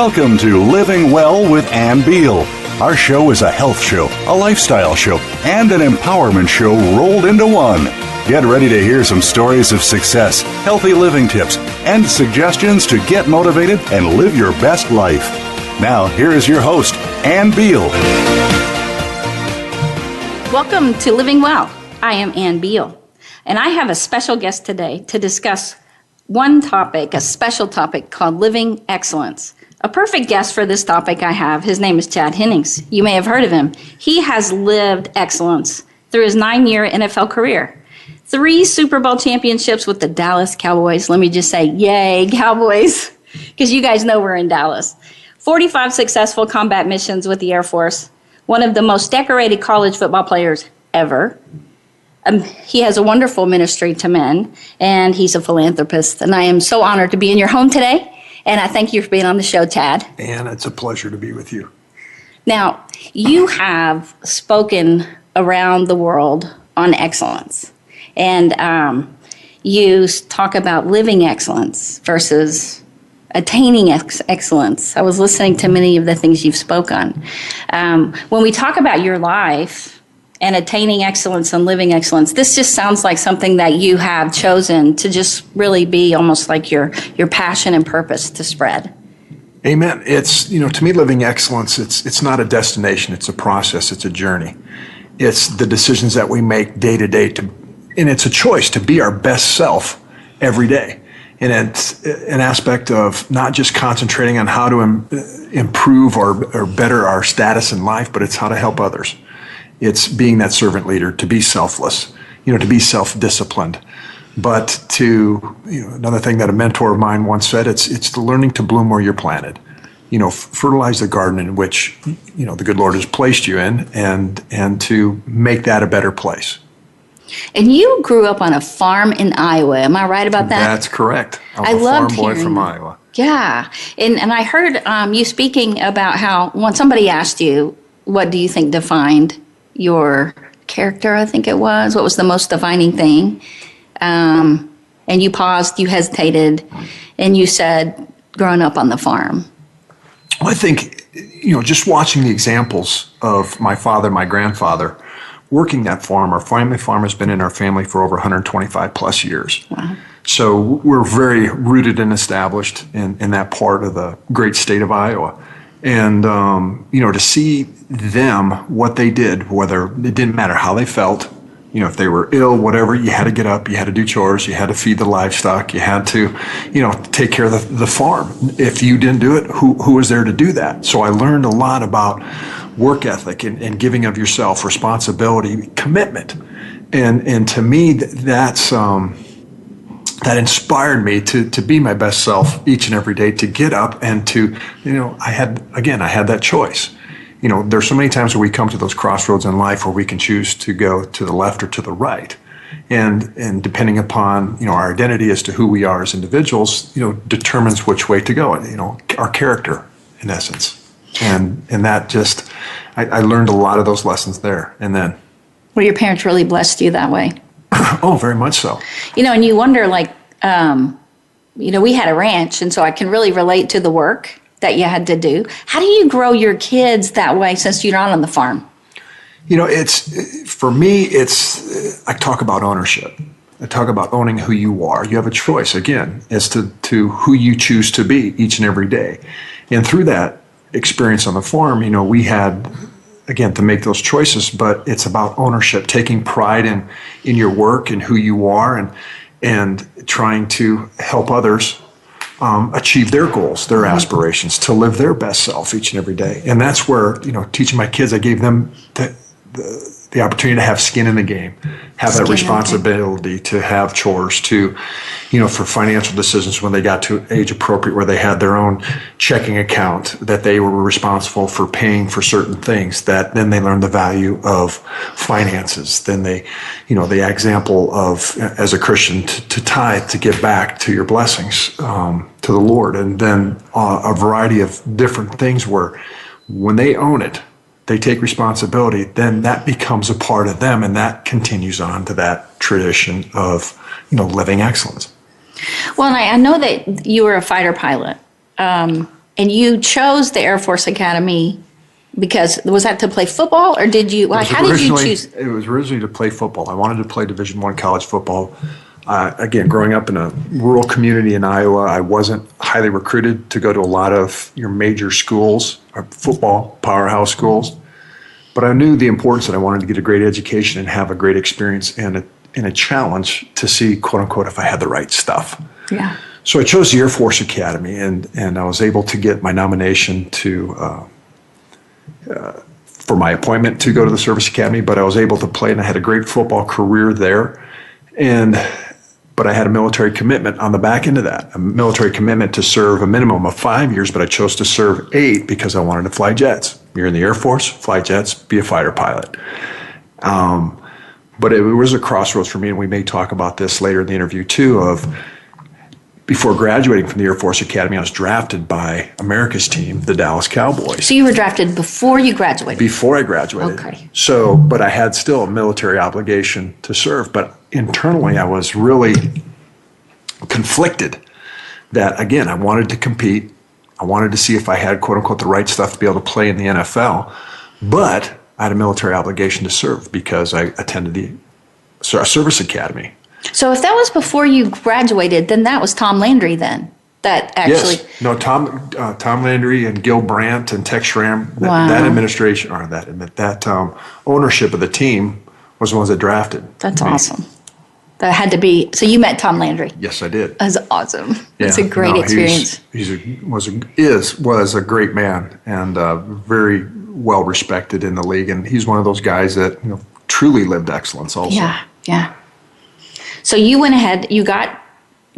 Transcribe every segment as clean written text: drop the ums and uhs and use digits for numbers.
Welcome to Living Well with Ann Beal. Our show is a health show, a lifestyle show, and an empowerment show rolled into one. Get ready to hear some stories of success, healthy living tips, and suggestions to get motivated and live your best life. Now, here is your host, Ann Beal. Welcome to Living Well. I am Ann Beal, and I have a special guest today to discuss one topic, a special topic called Living Excellence. A perfect guest for this topic I have, his name is Chad Hennings. You may have heard of him. He has lived excellence through his 9-year NFL career. 3 Super Bowl championships with the Dallas Cowboys. Let me just say, yay, Cowboys, because you guys know we're in Dallas. 45 successful combat missions with the Air Force. One of the most decorated college football players ever. He has a wonderful ministry to men, and he's a philanthropist. And I am so honored to be in your home today. And I thank you for being on the show, Chad. And it's a pleasure to be with you. Now, you have spoken around the world on excellence. And you talk about living excellence versus attaining excellence. I was listening to many of the things you've spoken on. When we talk about your life and attaining excellence and living excellence, this just sounds like something that you have chosen to just really be almost like your passion and purpose to spread. Amen. It's, to me, living excellence, it's not a destination, it's a process, it's a journey. It's the decisions that we make day to day, and it's a choice to be our best self every day. And it's an aspect of not just concentrating on how to improve or better our status in life, but it's how to help others. It's being that servant leader, to be selfless, to be self-disciplined. But another thing that a mentor of mine once said, it's the learning to bloom where you're planted. Fertilize the garden in which, the good Lord has placed you in, and to make that a better place. And you grew up on a farm in Iowa. Am I right about that? That's correct. I loved farm boy hearing from that. Iowa. Yeah. And I heard you speaking about how when somebody asked you, what do you think defined your character, I think it was. What was the most defining thing? And you paused, you hesitated, and you said, growing up on the farm. Well, I think, just watching the examples of my father, my grandfather, working that farm. Our family farm has been in our family for over 125 plus years. Wow. So we're very rooted and established in that part of the great state of Iowa. And, to see them, what they did, whether it didn't matter how they felt, if they were ill, whatever, you had to get up, you had to do chores, you had to feed the livestock, you had to, take care of the farm. If you didn't do it, who was there to do that? So I learned a lot about work ethic and giving of yourself, responsibility, commitment. And to me, that inspired me to be my best self each and every day, to get up and to, I had that choice. There's so many times where we come to those crossroads in life where we can choose to go to the left or to the right. And depending upon, our identity as to who we are as individuals, determines which way to go, our character in essence. And that just, I learned a lot of those lessons there. And then. Well, your parents really blessed you that way. Oh, very much so. And you wonder, we had a ranch, and so I can really relate to the work that you had to do. How do you grow your kids that way since you're not on the farm? For me, I talk about ownership. I talk about owning who you are. You have a choice, again, as to who you choose to be each and every day. And through that experience on the farm, we had, again, to make those choices, but it's about ownership, taking pride in your work and who you are, and trying to help others achieve their goals, their aspirations, to live their best self each and every day. And that's where, teaching my kids, I gave them the opportunity to have skin in the game, have that responsibility to have chores, to, for financial decisions when they got to age appropriate where they had their own checking account, that they were responsible for paying for certain things, that then they learned the value of finances. Then they, the example of, as a Christian, to tithe, to give back to your blessings, to the Lord. And then a variety of different things where when they own it, they take responsibility, then that becomes a part of them, and that continues on to that tradition of, living excellence. Well, and I know that you were a fighter pilot, and And you chose the Air Force Academy because, was that to play football, or did you, how did you choose? It was originally to play football. I wanted to play Division I college football. Again, growing up in a rural community in Iowa, I wasn't highly recruited to go to a lot of your major schools, or football powerhouse schools. But I knew the importance that I wanted to get a great education and have a great experience and a challenge to see, quote unquote, if I had the right stuff. Yeah. So I chose the Air Force Academy, and I was able to get my nomination for my appointment to go to the Service Academy, but I was able to play, and I had a great football career there. But I had a military commitment on the back end of that, a military commitment to serve a minimum of 5 years, but I chose to serve 8 because I wanted to fly jets. You're in the Air Force, fly jets, be a fighter pilot. But it was a crossroads for me, and we may talk about this later in the interview too, of before graduating from the Air Force Academy, I was drafted by America's team, the Dallas Cowboys. So you were drafted before you graduated? Before I graduated. Okay. So, but I had still a military obligation to serve. But internally, I was really conflicted that, again, I wanted to compete. I wanted to see if I had, quote unquote, the right stuff to be able to play in the NFL. But I had a military obligation to serve because I attended the Service Academy. So if that was before you graduated, then that was Tom Landry then, that actually. Yes. No, Tom Landry and Gil Brandt and Tex Schramm, Wow. that administration, or that ownership of the team was the ones that drafted That's me. Awesome. That had to be, so you met Tom Landry. Yes, I did. That's awesome. Yeah. It's a great experience. Was a great man and very well respected in the league, and he's one of those guys that truly lived excellence also. Yeah. So you went ahead, you got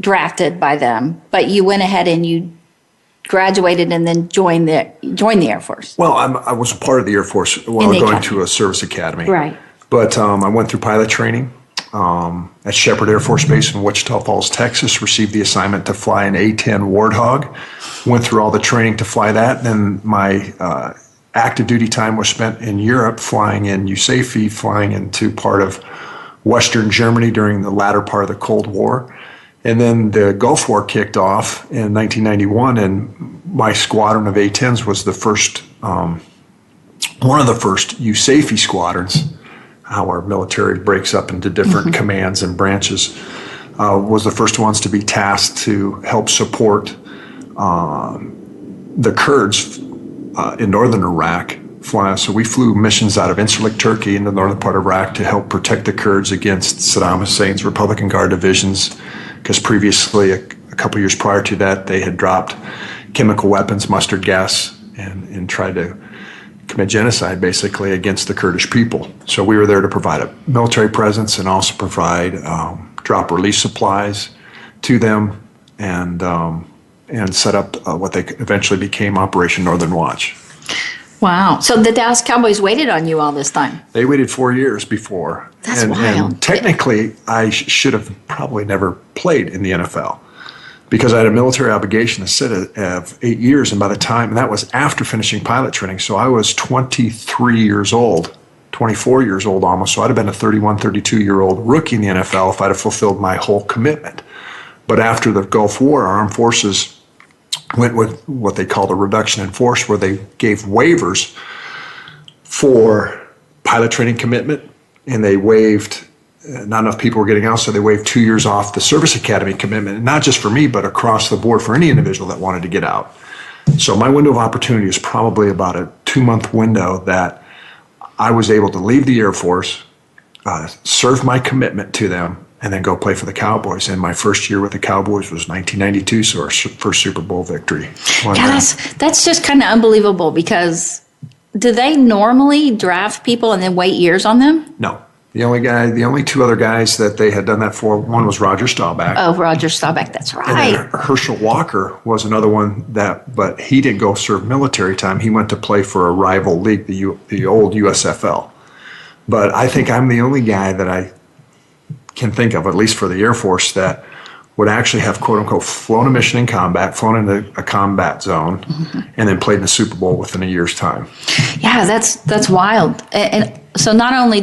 drafted by them, but you went ahead and you graduated and then joined the Air Force. Well, I was a part of the Air Force while going to a service academy. Right. But I went through pilot training at Shepherd Air Force Base in Wichita Falls, Texas, received the assignment to fly an A-10 Warthog, went through all the training to fly that. Then my active duty time was spent in Europe, flying in USAFE, flying into part of Western Germany during the latter part of the Cold War. And then the Gulf War kicked off in 1991, and my squadron of A-10s was the first, one of the first USAFE squadrons, how our military breaks up into different commands and branches, was the first ones to be tasked to help support the Kurds in northern Iraq. So we flew missions out of Incirlik, Turkey, in the northern part of Iraq to help protect the Kurds against Saddam Hussein's Republican Guard divisions, because previously, a couple years prior to that, they had dropped chemical weapons, mustard gas, and tried to commit genocide, basically, against the Kurdish people. So we were there to provide a military presence and also provide drop release supplies to them and set up what they eventually became Operation Northern Watch. Wow. So the Dallas Cowboys waited on you all this time. They waited 4 years before. That's wild. And technically, I should have probably never played in the NFL because I had a military obligation to sit of 8 years. And by the time, and that was after finishing pilot training. So I was 23 years old, 24 years old almost. So I'd have been a 31, 32-year-old rookie in the NFL if I'd have fulfilled my whole commitment. But after the Gulf War, our armed forces went with what they called a reduction in force, where they gave waivers for pilot training commitment, and they waived, not enough people were getting out, so they waived 2 years off the service academy commitment, and not just for me, but across the board for any individual that wanted to get out. So my window of opportunity is probably about a 2-month window that I was able to leave the Air Force, serve my commitment to them, and then go play for the Cowboys. And my first year with the Cowboys was 1992, so our first Super Bowl victory. Yeah, that's just kind of unbelievable, because do they normally draft people and then wait years on them? No. The only two other guys that they had done that for, one was Roger Staubach. Oh, Roger Staubach, that's right. And then Herschel Walker was another one but he didn't go serve military time. He went to play for a rival league, the old USFL. But I think I'm the only guy that I can think of, at least for the Air Force, that would actually have, quote unquote, flown a mission in combat, flown into a combat zone, and then played in the Super Bowl within a year's time. Yeah, that's wild. And so not only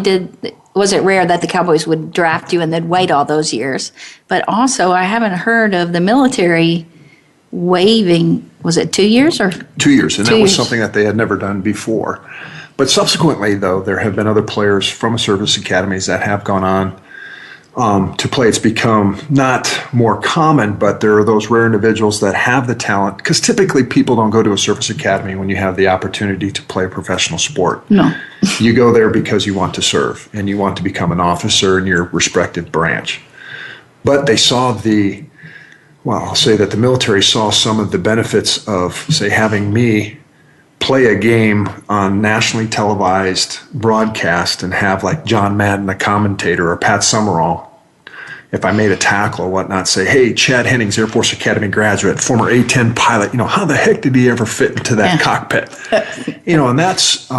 was it rare that the Cowboys would draft you and then wait all those years, but also I haven't heard of the military waiving, was it 2 years or? 2 years, and 2 that was years. something that they had never done before. But subsequently, though, there have been other players from service academies that have gone on to play. It's become not more common, but there are those rare individuals that have the talent, because typically people don't go to a service academy when you have the opportunity to play a professional sport. No. You go there because you want to serve and you want to become an officer in your respective branch. But they saw I'll say that the military saw some of the benefits of, say, having me play a game on nationally televised broadcast and have like John Madden, the commentator, or Pat Summerall, if I made a tackle or whatnot, say, hey, Chad Hennings, Air Force Academy graduate, former A-10 pilot, how the heck did he ever fit into that cockpit? And that's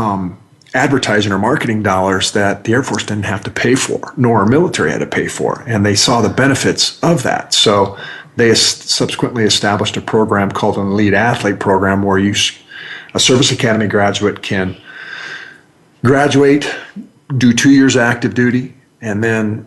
advertising or marketing dollars that the Air Force didn't have to pay for, nor our military had to pay for. And they saw the benefits of that. So they subsequently established a program called an Elite Athlete Program, where a service academy graduate can graduate, do 2 years active duty, and then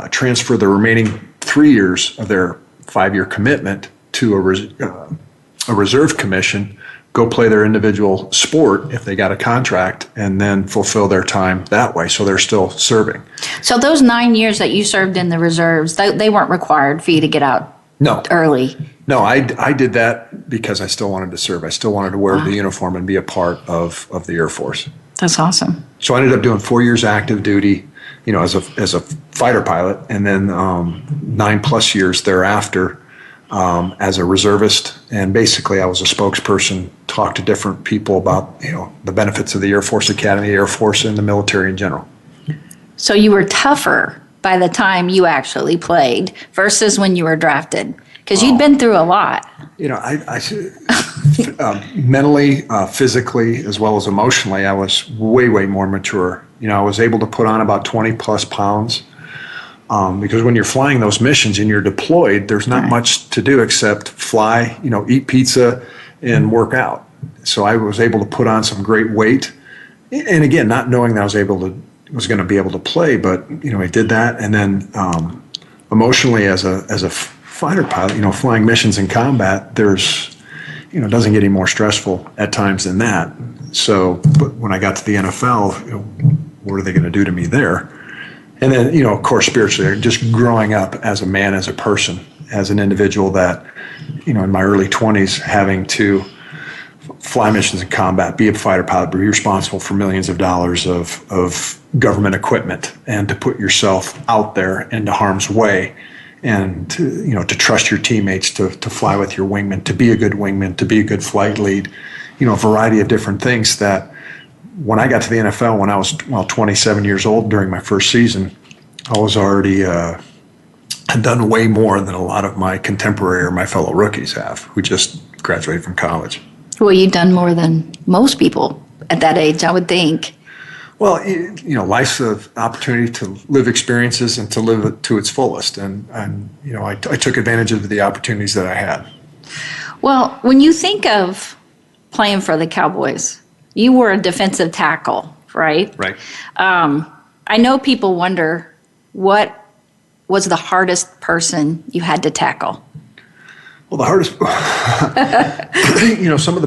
transfer the remaining 3 years of their 5-year commitment to a reserve commission, go play their individual sport if they got a contract, and then fulfill their time that way. So they're still serving. So those 9 years that you served in the reserves, they weren't required for you to get out early? No, I did that because I still wanted to serve. I still wanted to wear the uniform and be a part of the Air Force. That's awesome. So I ended up doing 4 years active duty, as a fighter pilot, and then 9+ years thereafter as a reservist. And basically, I was a spokesperson, talked to different people about the benefits of the Air Force Academy, Air Force, and the military in general. So you were tougher by the time you actually played versus when you were drafted, because you'd been through a lot. I mentally, physically, as well as emotionally, I was way, way more mature. I was able to put on about 20+ pounds because when you're flying those missions and you're deployed, there's not much to do except fly, eat pizza and work out. So I was able to put on some great weight. And again, not knowing that I was going to be able to play, but, I did that. And then emotionally, as a fighter pilot, flying missions in combat, there's, it doesn't get any more stressful at times than that. So, but when I got to the NFL, what are they going to do to me there? And then, of course, spiritually, just growing up as a man, as a person, as an individual that, in my early 20s, having to fly missions in combat, be a fighter pilot, be responsible for millions of dollars of government equipment, and to put yourself out there into harm's way, and to trust your teammates to fly with your wingman, to be a good wingman, to be a good flight lead, a variety of different things that when I got to the NFL, when I was 27 years old during my first season, I was already had done way more than a lot of my contemporary or my fellow rookies have, who just graduated from college. Well, you've done more than most people at that age, I would think. Well, life's an opportunity to live experiences and to live it to its fullest. And I took advantage of the opportunities that I had. Well, when you think of playing for the Cowboys, you were a defensive tackle, right? Right. I know people wonder, what was the hardest person you had to tackle? Well, the hardest, some of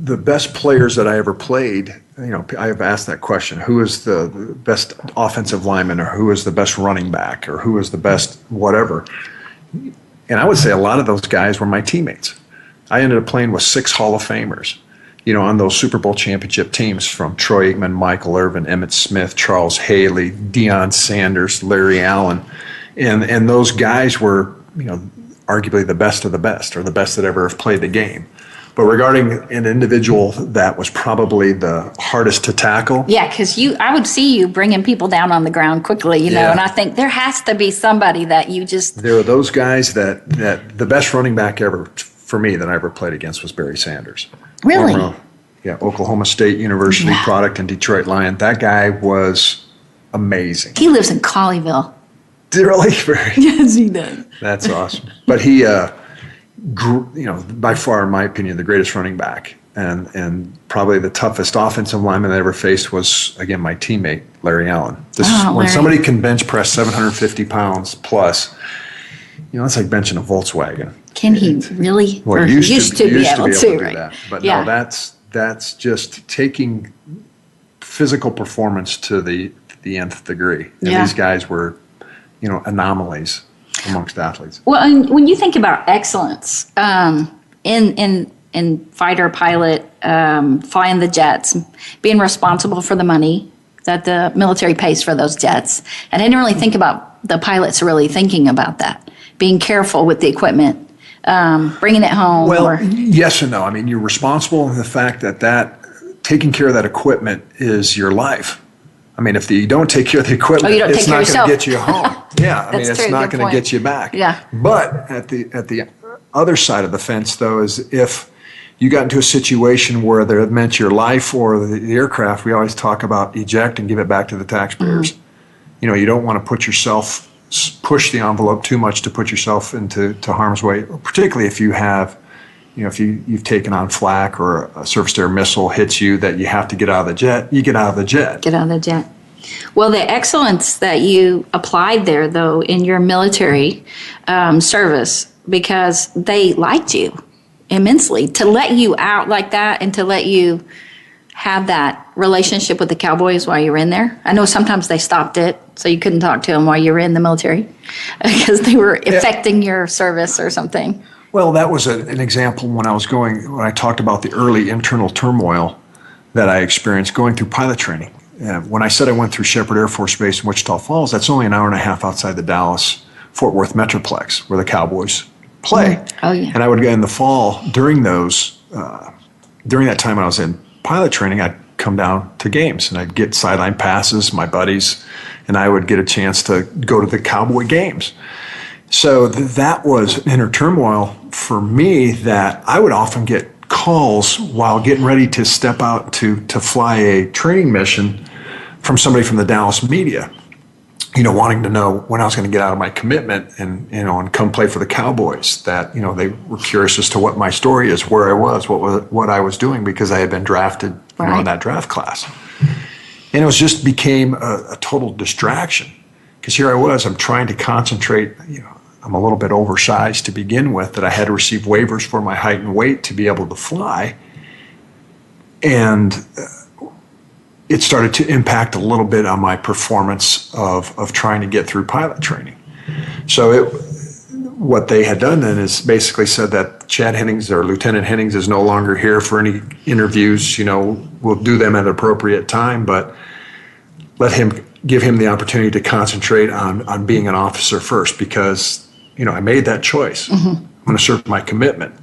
the best players that I ever played, I have asked that question: who is the best offensive lineman, or who is the best running back, or who is the best whatever? And I would say a lot of those guys were my teammates. I ended up playing with 6 Hall of Famers, on those Super Bowl championship teams, from Troy Aikman, Michael Irvin, Emmitt Smith, Charles Haley, Deion Sanders, Larry Allen. And those guys were, arguably the best of the best, or the best that ever have played the game. But regarding an individual that was probably the hardest to tackle. Yeah, because I would see you bringing people down on the ground quickly, and I think there has to be somebody that you just... There are those guys that the best running back ever, for me, that I ever played against was Barry Sanders. Really? Oklahoma State University product and Detroit Lion. That guy was amazing. He lives in Colleyville. Really? Yes, he does. That's awesome. But he, by far, in my opinion, the greatest running back, and probably the toughest offensive lineman I ever faced was, again, my teammate, Larry Allen. When somebody can bench press 750 pounds plus, it's like benching a Volkswagen. Can he really? Well, Or he used to be able to, do right? that. But Yeah. no, that's just taking physical performance to the nth degree. And Yeah. these guys were, anomalies amongst athletes. Well, and when you think about excellence in fighter pilot, flying the jets, being responsible for the money that the military pays for those jets, and I didn't really think about the pilots really thinking about that, being careful with the equipment, bringing it home. Well, yes and no. I mean, you're responsible in the fact that taking care of that equipment is your life. I mean, if you don't take care of the equipment, you don't it's take care not of going to yourself. get you home. Yeah, I mean, That's it's true. not Good going to point. get you back. Yeah. But at the other side of the fence, though, is if you got into a situation where that meant your life or the aircraft, we always talk about eject and give it back to the taxpayers. Mm-hmm. You don't want to push the envelope too much to put yourself into harm's way, particularly if you have, if you've taken on flak or a surface-to-air missile hits you that you have to get out of the jet, you get out of the jet. Get out of the jet. Well, the excellence that you applied there, though, in your military service, because they liked you immensely, to let you out like that and to let you have that relationship with the Cowboys while you were in there. I know sometimes they stopped it, so you couldn't talk to them while you were in the military because they were affecting your service or something. Well, that was an example when I talked about the early internal turmoil that I experienced going through pilot training. When I said I went through Shepherd Air Force Base in Wichita Falls, that's only an hour and a half outside the Dallas-Fort Worth Metroplex where the Cowboys play. Oh, yeah. And I would go in the fall during that time when I was in pilot training, I'd come down to games and I'd get sideline passes, my buddies, and I would get a chance to go to the Cowboy games. So that was an inner turmoil for me that I would often get calls while getting ready to step out to fly a training mission from somebody from the Dallas media, wanting to know when I was going to get out of my commitment and come play for the Cowboys. That, they were curious as to what my story is, where I was, what I was doing, because I had been drafted in that draft class. And it just became a total distraction, because here I was, I'm trying to concentrate, I'm a little bit oversized to begin with, that I had to receive waivers for my height and weight to be able to fly. And it started to impact a little bit on my performance of trying to get through pilot training. So what they had done then is basically said that Chad Hennings or Lieutenant Hennings is no longer here for any interviews. We'll do them at an appropriate time, but give him the opportunity to concentrate on being an officer first, because I made that choice. Mm-hmm. I'm going to serve my commitment.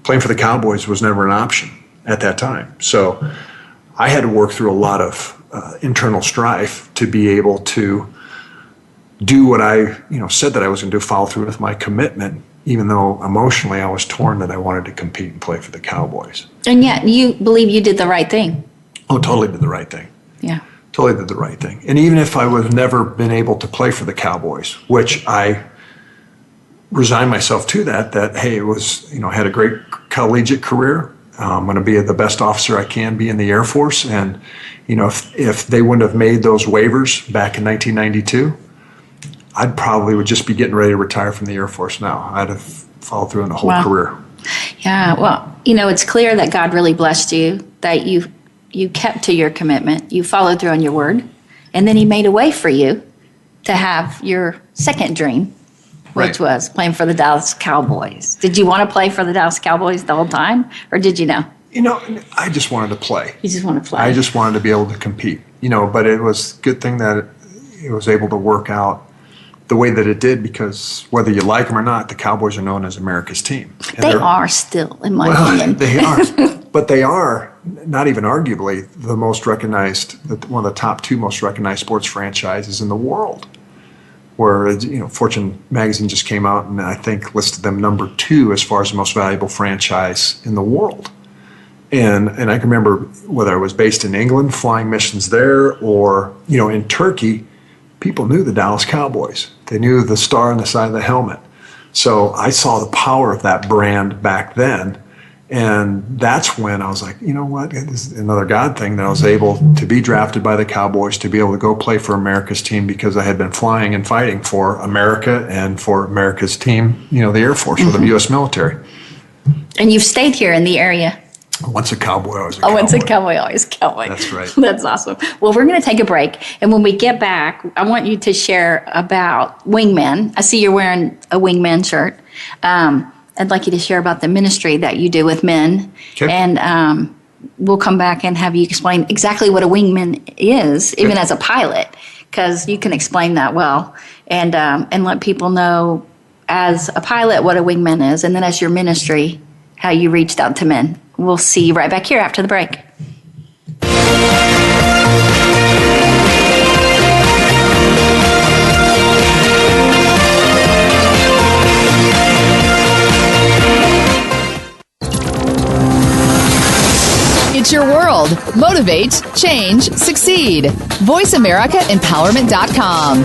Playing for the Cowboys was never an option at that time. So I had to work through a lot of internal strife to be able to do what I said that I was going to do, follow through with my commitment, even though emotionally I was torn that I wanted to compete and play for the Cowboys. And yet you believe you did the right thing. Oh, totally did the right thing. Yeah. Totally did the right thing. And even if I would have never been able to play for the Cowboys, which I resigned myself to that hey, it was, had a great collegiate career. I'm going to be the best officer I can be in the Air Force. And, if they wouldn't have made those waivers back in 1992, I'd probably would just be getting ready to retire from the Air Force now. I'd have followed through in the whole career. Yeah, well, it's clear that God really blessed you, that you kept to your commitment, you followed through on your word, and then he made a way for you to have your second dream, which was playing for the Dallas Cowboys. Did you want to play for the Dallas Cowboys the whole time, or did you know? I just wanted to play. You just want to play. I just wanted to be able to compete, but it was a good thing that it was able to work out the way that it did, because whether you like them or not, the Cowboys are known as America's team. And they are still, in my opinion. They are. But they are, not even arguably, the most recognized, one of the top two most recognized sports franchises in the world. Where, Fortune magazine just came out and I think listed them number 2 as far as the most valuable franchise in the world. And I can remember whether I was based in England, flying missions there, or, in Turkey, people knew the Dallas Cowboys. They knew the star on the side of the helmet. So I saw the power of that brand back then. And that's when I was like, you know what? This is another God thing that I was able to be drafted by the Cowboys, to be able to go play for America's team, because I had been flying and fighting for America and for America's team, the Air Force, or the U.S. military. And you've stayed here in the area. Once a cowboy, always a cowboy. Once a cowboy, always a cowboy. That's right. That's awesome. Well, we're going to take a break. And when we get back, I want you to share about wingmen. I see you're wearing a wingman shirt. I'd like you to share about the ministry that you do with men. Okay. And we'll come back and have you explain exactly what a wingman is, even as a pilot, because you can explain that well. And let people know, as a pilot, what a wingman is, and then as your ministry, how you reached out to men. We'll see you right back here after the break. It's your world. Motivate, change, succeed. VoiceAmericaEmpowerment.com.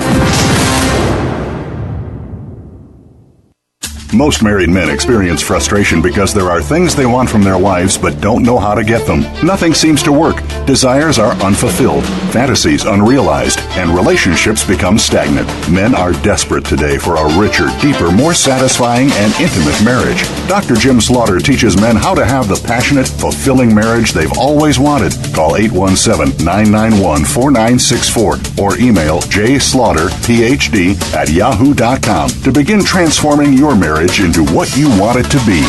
Most married men experience frustration because there are things they want from their wives but don't know how to get them. Nothing seems to work. Desires are unfulfilled, fantasies unrealized, and relationships become stagnant. Men are desperate today for a richer, deeper, more satisfying, and intimate marriage. Dr. Jim Slaughter teaches men how to have the passionate, fulfilling marriage they've always wanted. Call 817-991-4964 or email jslaughterphd@yahoo.com to begin transforming your marriage into what you want it to be.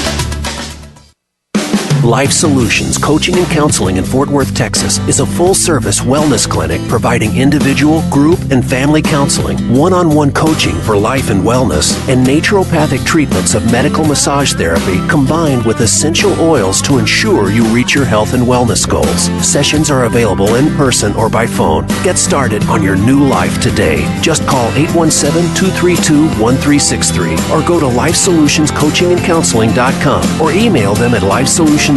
Life Solutions Coaching and Counseling in Fort Worth, Texas is a full-service wellness clinic providing individual, group, and family counseling, one-on-one coaching for life and wellness, and naturopathic treatments of medical massage therapy combined with essential oils to ensure you reach your health and wellness goals. Sessions are available in person or by phone. Get started on your new life today. Just call 817-232-1363 or go to LifeSolutionsCoachingandCounseling.com or email them at LifeSolutionsCC@yahoo.com.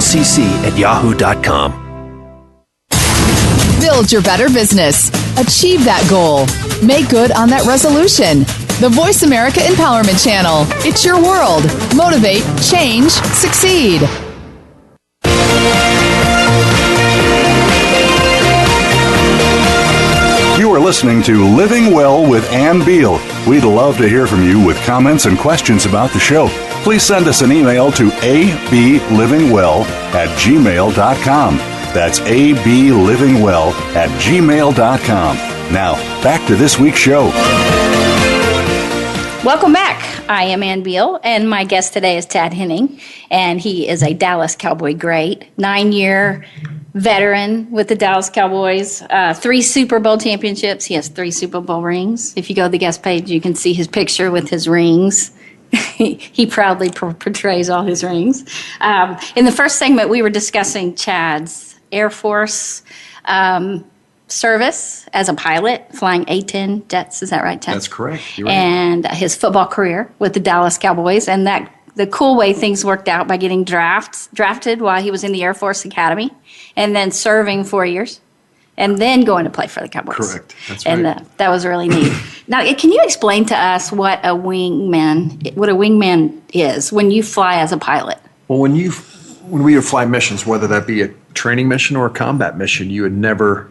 Build your better business. Achieve that goal. Make good on that resolution. The Voice America Empowerment Channel. It's your world. Motivate, change, succeed. You are listening to Living Well with Ann Beal. We'd love to hear from you with comments and questions about the show. Please send us an email to ablivingwell@gmail.com. That's ablivingwell@gmail.com. Now, back to this week's show. Welcome back. I am Ann Beal, and my guest today is Tad Henning, and he is a Dallas Cowboy great, 9-year veteran with the Dallas Cowboys, 3 Super Bowl championships. He has 3 Super Bowl rings. If you go to the guest page, you can see his picture with his rings. He proudly portrays all his rings. In the first segment, we were discussing Chad's Air Force service as a pilot, flying A-10 jets. Is that right, Chad? That's correct. You're right. And his football career with the Dallas Cowboys, and that the cool way things worked out by getting drafted while he was in the Air Force Academy, and then serving 4 years, and then going to play for the Cowboys. Correct. That's right. And that was really neat. Now, can you explain to us what a wingman is when you fly as a pilot? Well, when we would fly missions, whether that be a training mission or a combat mission, you would never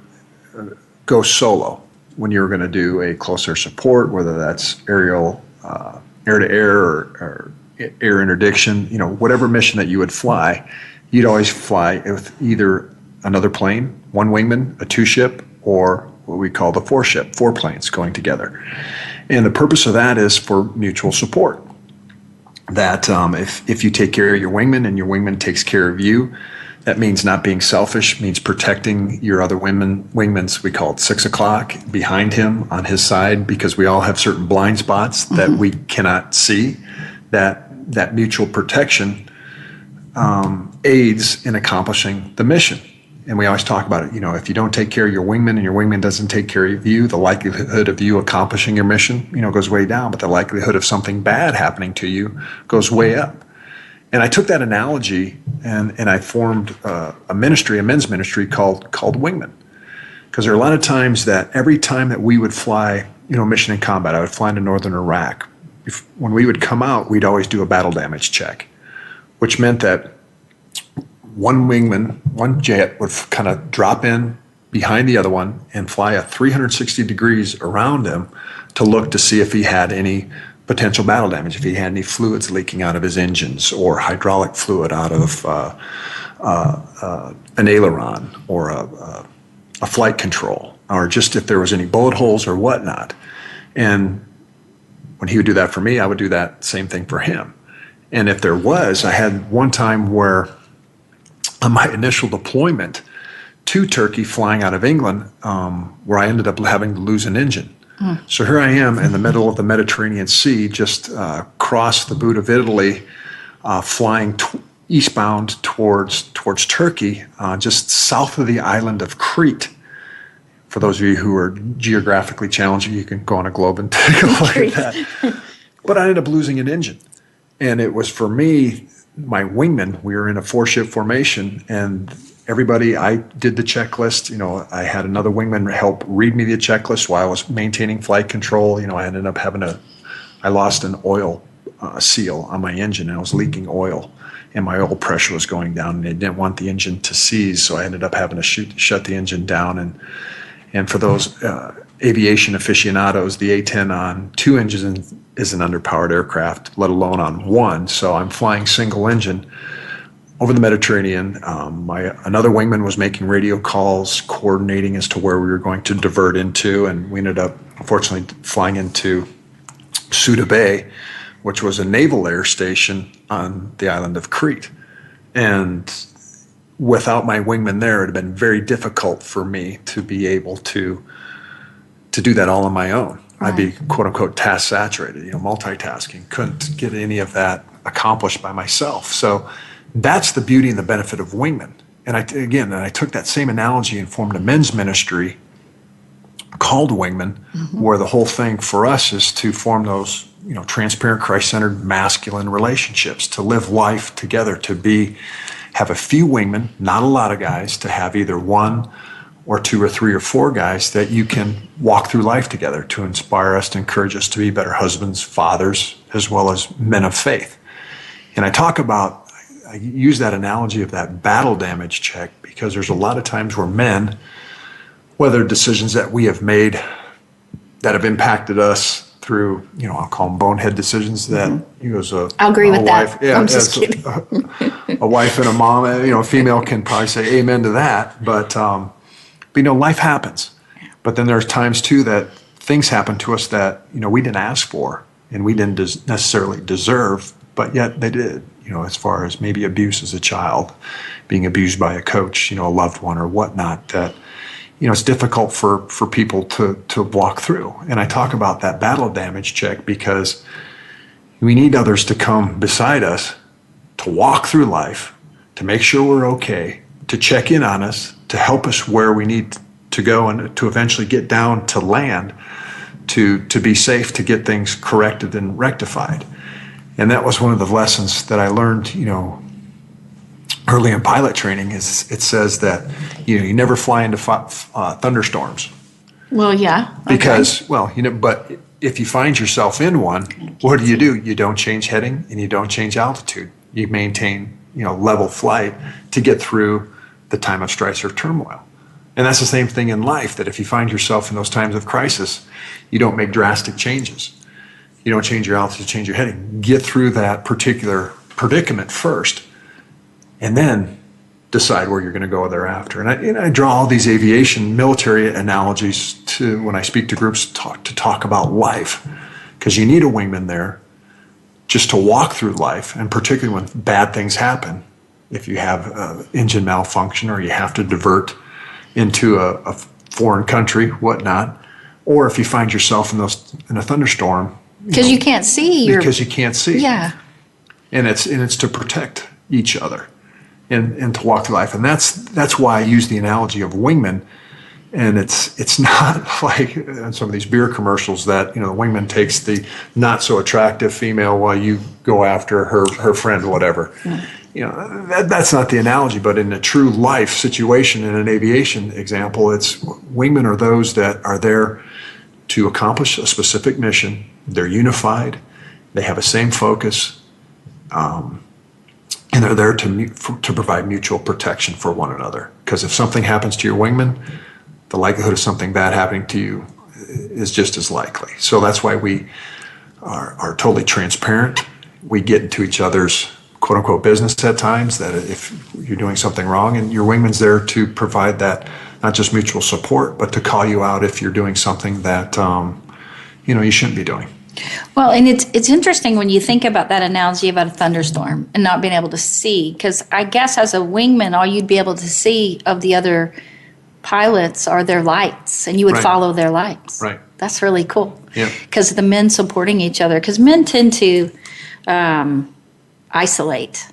go solo when you were going to do a close air support, whether that's aerial, air-to-air or air interdiction, whatever mission that you would fly, you'd always fly with either another plane, one wingman, a 2-ship, or what we call the 4-ship, 4 planes going together. And the purpose of that is for mutual support. That if you take care of your wingman and your wingman takes care of you, that means not being selfish, means protecting your other wingmans. We call it 6 o'clock behind him on his side, because we all have certain blind spots that we cannot see. That mutual protection aids in accomplishing the mission. And we always talk about it, if you don't take care of your wingman and your wingman doesn't take care of you, the likelihood of you accomplishing your mission, goes way down, but the likelihood of something bad happening to you goes way up. And I took that analogy and I formed a men's ministry called Wingman. Because there are a lot of times that every time that we would fly, mission in combat, I would fly into northern Iraq. When we would come out, we'd always do a battle damage check, which meant that one wingman, one jet would kind of drop in behind the other one and fly a 360 degrees around him to look to see if he had any potential battle damage, if he had any fluids leaking out of his engines or hydraulic fluid out of an aileron or a flight control, or just if there was any bullet holes or whatnot. And when he would do that for me, I would do that same thing for him. And if there was, I had one time where on my initial deployment to Turkey, flying out of England, where I ended up having to lose an engine. So here I am in the middle of the Mediterranean Sea, just crossed the boot of Italy, flying eastbound towards Turkey, just south of the island of Crete. For those of you who are geographically challenged, you can go on a globe and take a look at that. But I ended up losing an engine. And it was, for me, my wingman, we were in a 4-ship formation, and everybody, I did the checklist. I had another wingman help read me the checklist while I was maintaining flight control. I ended up I lost an oil seal on my engine, and I was leaking oil, and my oil pressure was going down, and they didn't want the engine to seize, so I ended up having to shut the engine down. And for those aviation aficionados, the Attaining on 2 engines is an underpowered aircraft, let alone on 1. So I'm flying single engine over the Mediterranean. Another wingman was making radio calls, coordinating as to where we were going to divert into, and we ended up, unfortunately, flying into Suda Bay, which was a naval air station on the island of Crete. And without my wingman there, it would have been very difficult for me to be able to do that all on my own. Right. I'd be, quote unquote, task saturated, multitasking, couldn't get any of that accomplished by myself. So that's the beauty and the benefit of wingman. And I took that same analogy and formed a men's ministry called Wingman, where the whole thing for us is to form those, transparent, Christ-centered, masculine relationships, to live life together, to have a few wingmen, not a lot of guys, to have either 1 or 2 or 3 or 4 guys that you can walk through life together, to inspire us, to encourage us to be better husbands, fathers, as well as men of faith. And I use that analogy of that battle damage check because there's a lot of times where men, whether decisions that we have made that have impacted us through, I'll call them bonehead decisions that you as I'll agree with wife, that. Yeah, I'm just kidding. A wife and a mom, a female can probably say amen to that. But life happens. But then there's times too that things happen to us that, we didn't ask for and we didn't necessarily deserve, but yet they did. As far as maybe abuse as a child, being abused by a coach, a loved one or whatnot, that, it's difficult for people to walk through. And I talk about that battle damage check because we need others to come beside us to walk through life, to make sure we're okay, to check in on us, to help us where we need to go and to eventually get down to land, to be safe, to get things corrected and rectified. And that was one of the lessons that I learned, early in pilot training. Is it says that you never fly into thunderstorms. Well, yeah. Okay. Because but if you find yourself in one, what do? You don't change heading and you don't change altitude. You maintain level flight to get through the time of stress or turmoil. And that's the same thing in life. That if you find yourself in those times of crisis, you don't make drastic changes. You don't change your altitude, change your heading. Get through that particular predicament first, and then decide where you're going to go thereafter. And I draw all these aviation military analogies to when I speak to groups to talk about life, because you need a wingman there just to walk through life, and particularly when bad things happen. If you have engine malfunction or you have to divert into a foreign country, whatnot, or if you find yourself in a thunderstorm. Because you can't see. Because you can't see. Yeah. And it's to protect each other and to walk through life. And that's why I use the analogy of wingman. And it's not like in some of these beer commercials that, the wingman takes the not so attractive female while you go after her friend or whatever. Mm. That's not the analogy, but in a true life situation, in an aviation example, it's wingmen are those that are there to accomplish a specific mission. They're unified. They have a same focus. And And they're there to provide mutual protection for one another. Because if something happens to your wingman, the likelihood of something bad happening to you is just as likely. So that's why we are totally transparent. We get into each other's quote unquote business at times, that if you're doing something wrong, and your wingman's there to provide that, not just mutual support, but to call you out if you're doing something that you shouldn't be doing. Well, and it's interesting when you think about that analogy about a thunderstorm and not being able to see, because I guess as a wingman, all you'd be able to see of the other pilots are their lights, and you would Right. follow their lights. Right. That's really cool. Yeah. Because the men supporting each other, because men tend to isolate,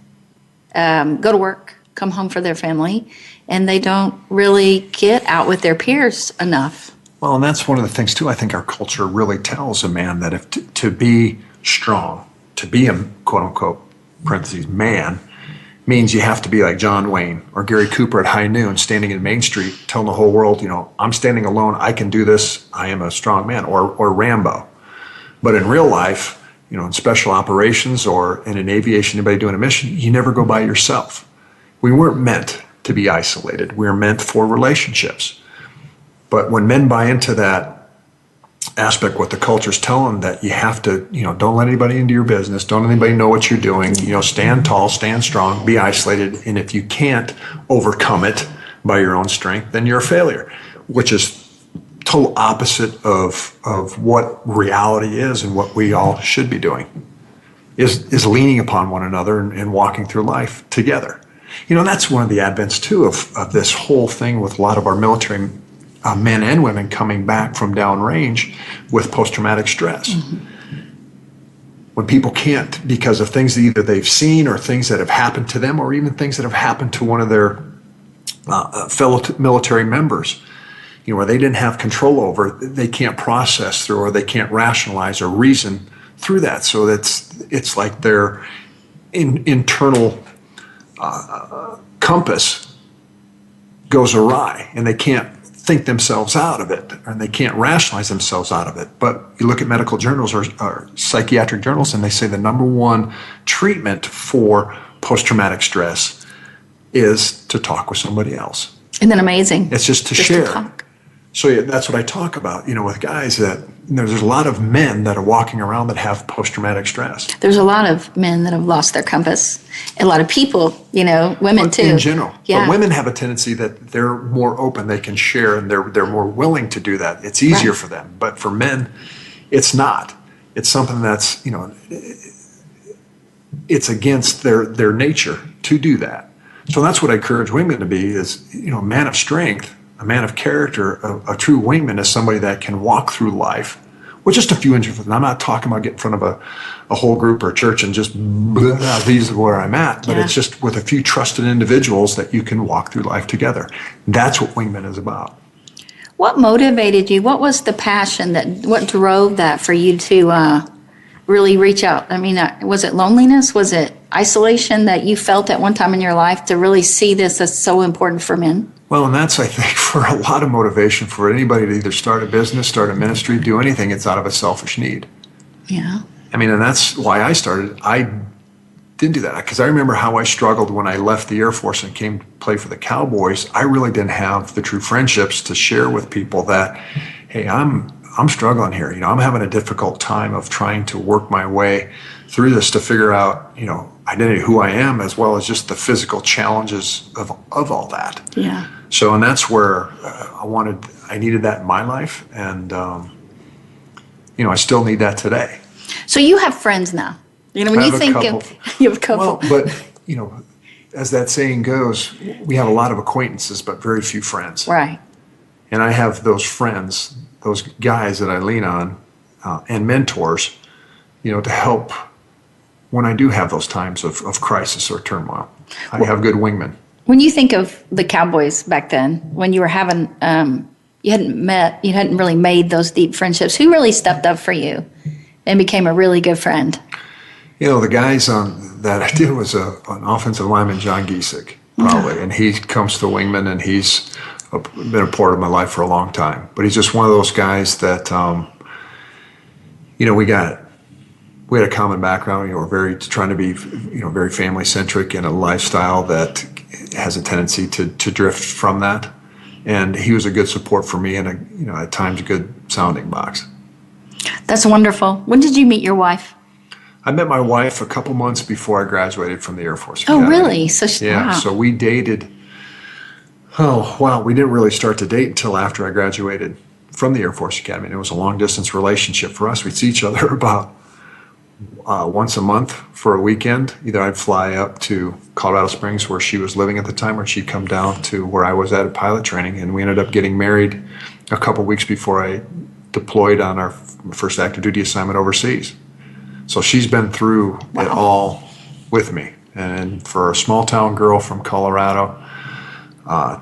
go to work, come home for their family, and they don't really get out with their peers enough. Well, and that's one of the things, too, I think our culture really tells a man that if to be strong, to be a quote-unquote, parentheses, man, means you have to be like John Wayne or Gary Cooper at high noon standing in Main Street telling the whole world, I'm standing alone, I can do this, I am a strong man, or Rambo. But in real life, in special operations or in aviation, anybody doing a mission, you never go by yourself. We weren't meant to be isolated. We were meant for relationships. But when men buy into that aspect, what the culture's telling, that you have to, don't let anybody into your business, don't let anybody know what you're doing, stand tall, stand strong, be isolated, and if you can't overcome it by your own strength, then you're a failure, which is total opposite of what reality is and what we all should be doing, is leaning upon one another and walking through life together. That's one of the advents, too, of this whole thing with a lot of our military men and women coming back from downrange with post-traumatic stress. Mm-hmm. When people can't, because of things that either they've seen or things that have happened to them, or even things that have happened to one of their fellow military members, where they didn't have control over, they can't process through, or they can't rationalize or reason through that. So it's like their internal compass goes awry, and they can't think themselves out of it, and they can't rationalize themselves out of it. But you look at medical journals or psychiatric journals, and they say the number one treatment for post-traumatic stress is to talk with somebody else. Isn't that amazing? It's just to share. Talk. So that's what I talk about, with guys that there's a lot of men that are walking around that have post-traumatic stress. There's a lot of men that have lost their compass. A lot of people, women too. In general. Yeah. But women have a tendency that they're more open, they can share, and they're more willing to do that. It's easier for them. But for men, it's not. It's something that's, it's against their nature to do that. So that's what I encourage women to be, is, a man of strength, a man of character. A true wingman is somebody that can walk through life with just a few inches. And I'm not talking about getting in front of a whole group or a church and just, these are where I'm at. But it's just with a few trusted individuals that you can walk through life together. That's what wingman is about. What motivated you? What was the passion what drove that for you to really reach out? I mean, was it loneliness? Was it isolation that you felt at one time in your life to really see this as so important for men? Well, and that's, I think, for a lot of motivation for anybody to either start a business, start a ministry, do anything, it's out of a selfish need. Yeah. I mean, and that's why I started. I didn't do that, because I remember how I struggled when I left the Air Force and came to play for the Cowboys. I really didn't have the true friendships to share with people that, hey, I'm struggling here. I'm having a difficult time of trying to work my way through this to figure out, identity, who I am, as well as just the physical challenges of all that. Yeah. So, and that's where I needed that in my life, and I still need that today. So you have friends now. When you think of, you have a couple. Well, but as that saying goes, we have a lot of acquaintances, but very few friends. Right. And I have those friends, those guys that I lean on, and mentors, to help when I do have those times of crisis or turmoil. I have good wingmen. When you think of the Cowboys back then, when you were having, you hadn't really made those deep friendships, who really stepped up for you and became a really good friend? The guys that I did was an offensive lineman, John Giesick, probably. And he comes to the wingman, and he's been a part of my life for a long time. But he's just one of those guys that, we got we had a common background. We're very trying to be, very family centric in a lifestyle that has a tendency to drift from that. And he was a good support for me and at times a good sounding box. That's wonderful. When did you meet your wife? I met my wife a couple months before I graduated from the Air Force Oh, Academy. really? Yeah. Wow. So we dated. Oh, wow. We didn't really start to date until after I graduated from the Air Force Academy. And it was a long distance relationship for us. We'd see each other about once a month for a weekend. Either I'd fly up to Colorado Springs where she was living at the time, or she'd come down to where I was at pilot training. And we ended up getting married a couple weeks before I deployed on our first active duty assignment overseas. So she's been through it all with me. And for a small town girl from Colorado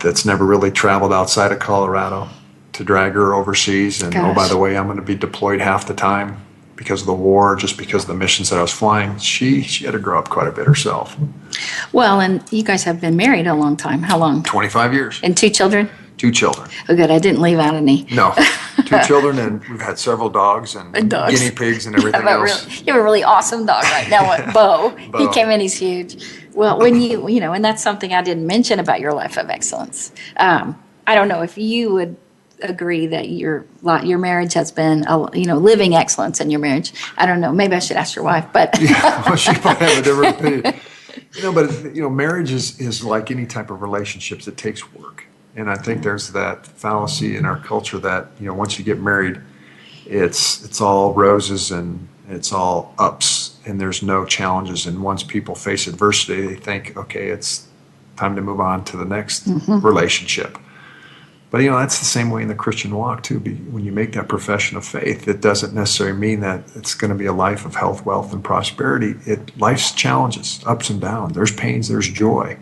that's never really traveled outside of Colorado, to drag her overseas and, oh, by the way, I'm going to be deployed half the time because of the war, just because of the missions that I was flying, she had to grow up quite a bit herself. Well, and you guys have been married a long time. How long? 25 years. And 2 children? 2 children. Oh, good. I didn't leave out any. No. 2 children, and we've had several dogs and guinea pigs and everything else. You have a really awesome dog right now, Bo. He came in, he's huge. Well, when and that's something I didn't mention about your life of excellence. I don't know if you would agree that your marriage has been, living excellence in your marriage. I don't know. Maybe I should ask your wife, but. Yeah, well, she might have a different opinion. But marriage is like any type of relationships. It takes work. And I think there's that fallacy in our culture that, once you get married, it's all roses and it's all ups and there's no challenges. And once people face adversity, they think, okay, it's time to move on to the next relationship. But, that's the same way in the Christian walk, too. When you make that profession of faith, it doesn't necessarily mean that it's going to be a life of health, wealth, and prosperity. Life's challenges, ups and downs. There's pains, there's joy.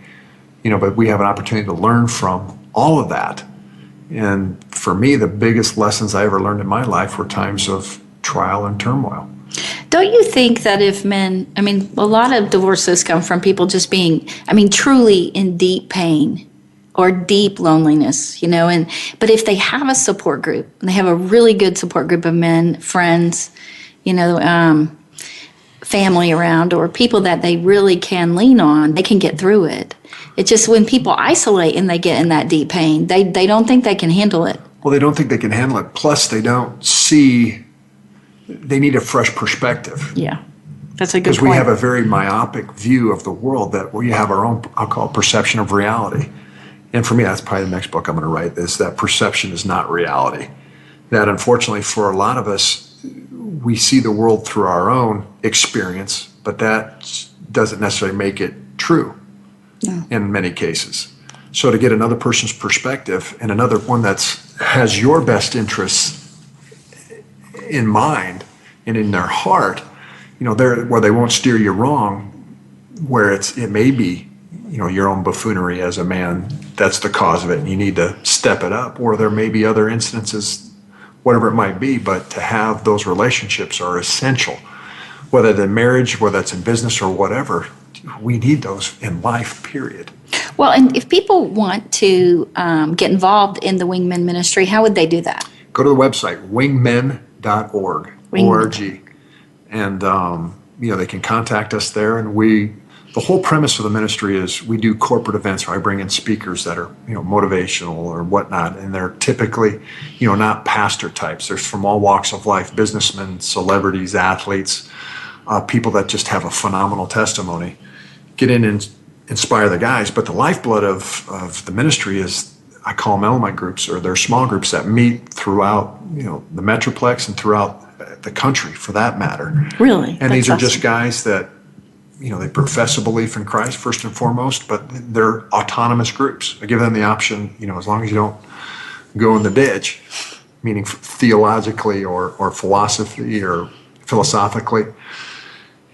But we have an opportunity to learn from all of that. And for me, the biggest lessons I ever learned in my life were times of trial and turmoil. Don't you think that if men, a lot of divorces come from people just being, truly in deep pain or deep loneliness, but if they have a support group, and they have a really good support group of men, friends, family around, or people that they really can lean on, they can get through it. It's just when people isolate and they get in that deep pain, they don't think they can handle it. Well, they don't think they can handle it. Plus, they don't see, they need a fresh perspective. Yeah, that's a good point. Because we have a very myopic view of the world that we have our own, I'll call it perception of reality. And for me, that's probably the next book I'm going to write, is that perception is not reality. That unfortunately for a lot of us, we see the world through our own experience, but that doesn't necessarily make it true in many cases. So to get another person's perspective and another one that has your best interests in mind and in their heart, where they won't steer you wrong, where it may be, your own buffoonery as a man, that's the cause of it, and you need to step it up, or there may be other instances, whatever it might be, but to have those relationships are essential, whether it's in marriage, whether it's in business or whatever. We need those in life, period. Well, and if people want to get involved in the Wingmen Ministry, how would they do that? Go to the website, wingmen.org, O-R-G. And, they can contact us there. And the whole premise of the ministry is we do corporate events where I bring in speakers that are, motivational or whatnot. And they're typically, not pastor types. They're from all walks of life, businessmen, celebrities, athletes, people that just have a phenomenal testimony. Get in and inspire the guys. But the lifeblood of the ministry is, I call them element groups, or they're small groups that meet throughout, the Metroplex and throughout the country for that matter. Really? And these are just guys that, they profess a belief in Christ first and foremost, but they're autonomous groups. I give them the option, as long as you don't go in the ditch, meaning theologically or philosophy or philosophically,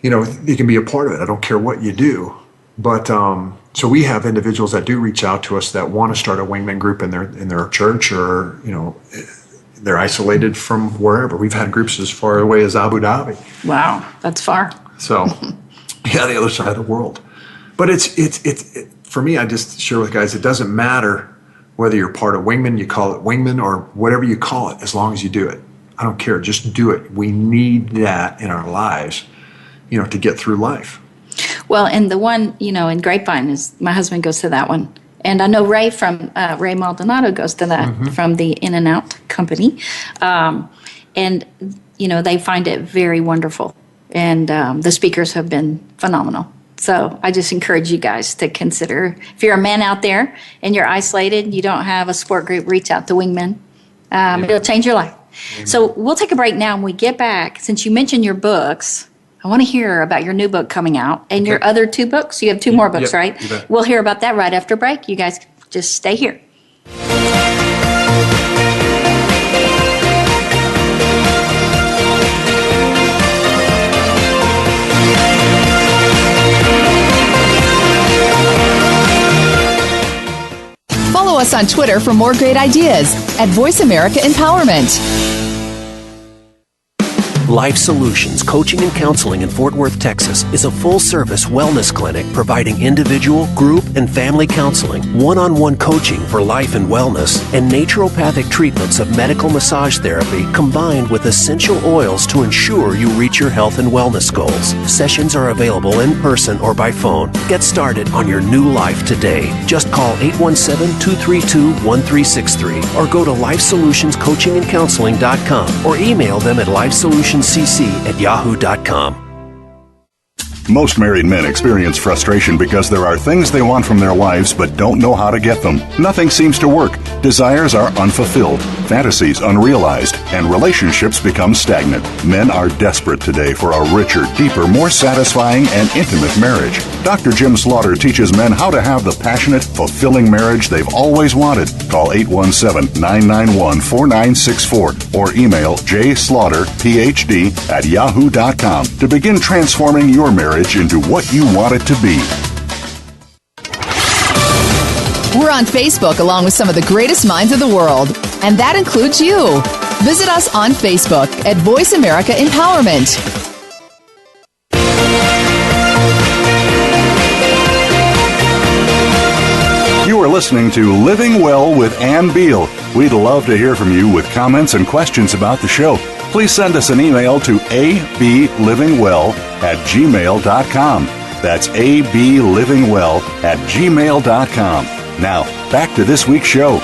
you can be a part of it. I don't care what you do. But so we have individuals that do reach out to us that want to start a wingman group in their church, or they're isolated from wherever. We've had groups as far away as Abu Dhabi. Wow, that's far. So, the other side of the world. But it's for me, I just share with guys, it doesn't matter whether you're part of Wingman, you call it Wingman, or whatever you call it, as long as you do it. I don't care, just do it. We need that in our lives to get through life. Well, and the one, in Grapevine is my husband goes to that one. And I know Ray from Ray Maldonado goes to that from the In and Out company. And, they find it very wonderful. And the speakers have been phenomenal. So I just encourage you guys to consider, if you're a man out there and you're isolated, you don't have a support group, reach out to Wingmen. It'll change your life. Amen. So we'll take a break now. When we get back, since you mentioned your books, I want to hear about your new book coming out and your other 2 books. You have 2 more books, right? We'll hear about that right after break. You guys just stay here. Follow us on Twitter for more great ideas at Voice America Empowerment. Life Solutions Coaching and Counseling in Fort Worth, Texas is a full-service wellness clinic providing individual, group, and family counseling, one-on-one coaching for life and wellness, and naturopathic treatments of medical massage therapy combined with essential oils to ensure you reach your health and wellness goals. Sessions are available in person or by phone. Get started on your new life today. Just call 817-232-1363 or go to lifesolutionscoachingandcounseling.com or email them at lifesolutioncc@yahoo.com. Most married men experience frustration because there are things they want from their wives but don't know how to get them. Nothing seems to work. Desires are unfulfilled, fantasies unrealized, and relationships become stagnant. Men are desperate today for a richer, deeper, more satisfying, and intimate marriage. Dr. Jim Slaughter teaches men how to have the passionate, fulfilling marriage they've always wanted. Call 817-991-4964 or email jslaughterphd@yahoo.com to begin transforming your marriage into what you want it to be. We're on Facebook along with some of the greatest minds of the world, and that includes you. Visit us on Facebook at Voice America Empowerment. You are listening to Living Well with Ann Beal. We'd love to hear from you with comments and questions about the show. Please send us an email to ablivingwell@gmail.com. That's ablivingwell@gmail.com. Now, back to this week's show.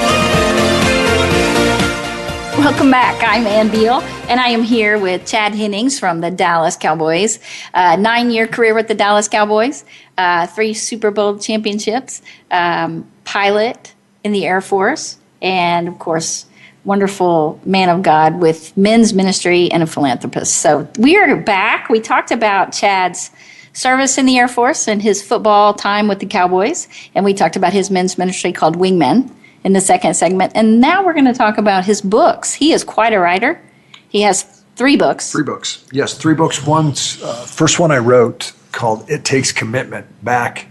Welcome back. I'm Ann Beal, and I am here with Chad Hennings from the Dallas Cowboys. 9-year career with the Dallas Cowboys, 3 Super Bowl championships, pilot in the Air Force, and, of course, wonderful man of God with men's ministry and a philanthropist. So we are back. We talked about Chad's service in the Air Force and his football time with the Cowboys, and we talked about his men's ministry called Wingmen in the second segment. And now we're going to talk about his books. He is quite a writer. He has 3 books. 3 books. Yes, 3 books. First one I wrote called It Takes Commitment back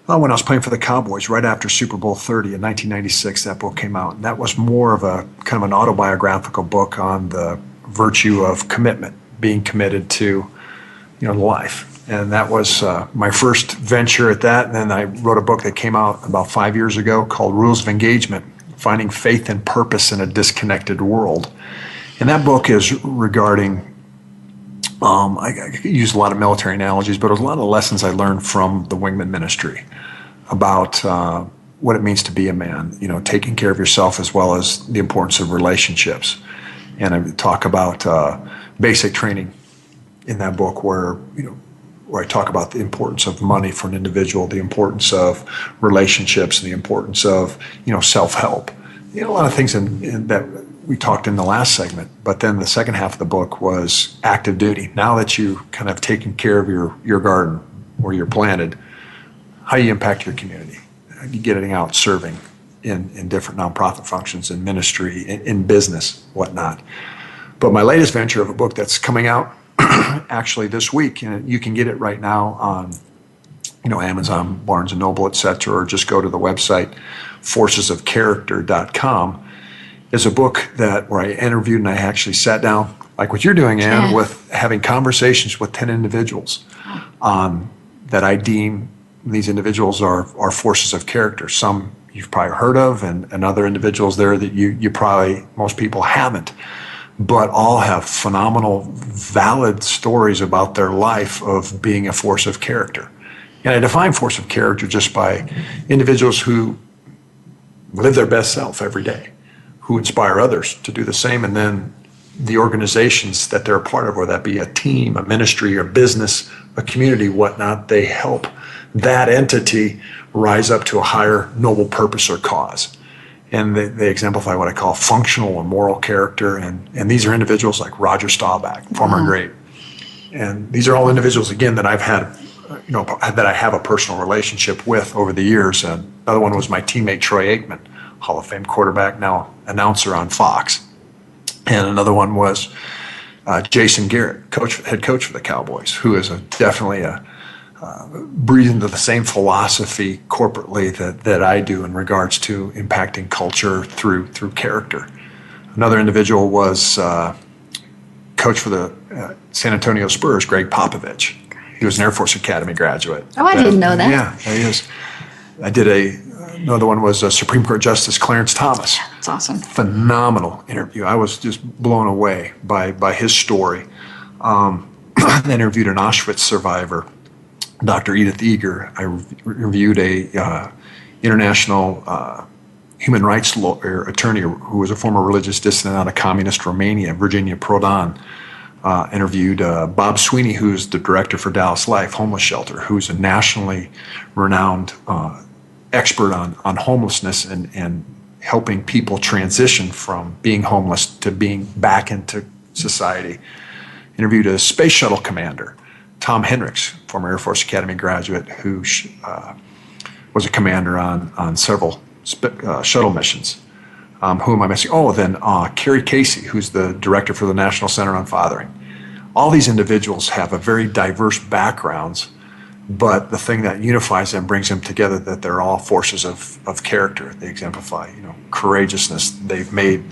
when I was playing for the Cowboys right after Super Bowl 30 in 1996. That book came out. And that was more of a kind of an autobiographical book on the virtue of commitment, being committed to life. And that was my first venture at that. And then I wrote a book that came out about 5 years ago called Rules of Engagement, Finding Faith and Purpose in a Disconnected World. And that book is regarding, I use a lot of military analogies, but it was a lot of lessons I learned from the Wingman ministry about what it means to be a man, taking care of yourself as well as the importance of relationships. And I talk about basic training in that book where I talk about the importance of money for an individual, the importance of relationships, and the importance of, self-help. A lot of things in that we talked in the last segment. But then the second half of the book was active duty. Now that you kind of taken care of your garden where you're planted, how you impact your community. You getting out serving in different nonprofit functions, in ministry, in business, whatnot. But my latest venture of a book that's coming out actually this week, and you can get it right now on Amazon, Barnes & Noble, etc., or just go to the website forcesofcharacter.com, is a book where I interviewed and I actually sat down, like what you're doing, Ann, with having conversations with 10 individuals that I deem these individuals are forces of character. Some you've probably heard of, and other individuals there that you probably, most people haven't. but all have phenomenal, valid stories about their life of being a force of character. And I define force of character just by individuals who live their best self every day, who inspire others to do the same, and then the organizations that they're a part of, whether that be a team, a ministry, a business, a community, whatnot, they help that entity rise up to a higher noble purpose or cause. And they exemplify what I call functional or moral character. And these are individuals like Roger Staubach, former great. And these are all individuals, again, that I've had, that I have a personal relationship with over the years. Another one was my teammate, Troy Aikman, Hall of Fame quarterback, now announcer on Fox. And another one was Jason Garrett, head coach for the Cowboys, who is definitely breathes into the same philosophy corporately that I do in regards to impacting culture through character. Another individual was coach for the San Antonio Spurs, Greg Popovich. He was an Air Force Academy graduate. Oh, I didn't know that. Yeah, he is. I did another one was Supreme Court Justice Clarence Thomas. That's awesome. Phenomenal interview. I was just blown away by his story. I interviewed an Auschwitz survivor, Dr. Edith Eger. I reviewed a international human rights lawyer, attorney who was a former religious dissident out of communist Romania, Virginia Prodan. Interviewed Bob Sweeney, who's the director for Dallas Life Homeless Shelter, who's a nationally renowned expert on homelessness and helping people transition from being homeless to being back into society. Interviewed a space shuttle commander, Tom Hennings, former Air Force Academy graduate, who was a commander on several shuttle missions. Who am I missing? Oh, then Carrie Casey, who's the director for the National Center on Fathering. All these individuals have a very diverse backgrounds, but the thing that unifies them, brings them together, that they're all forces of character. They exemplify, courageousness. They've made,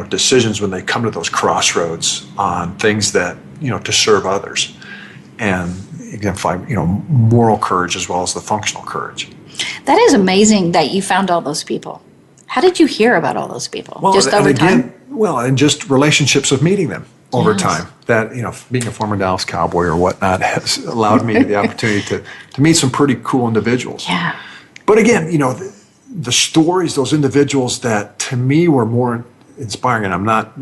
decisions when they come to those crossroads on things that, to serve others, and exemplify, moral courage as well as the functional courage. That is amazing that you found all those people. How did you hear about all those people? Well, just over time? And just relationships of meeting them over Yes. time. That, being a former Dallas Cowboy or whatnot has allowed me the opportunity to meet some pretty cool individuals. Yeah. But again, the stories, those individuals that to me were more inspiring, and I'm not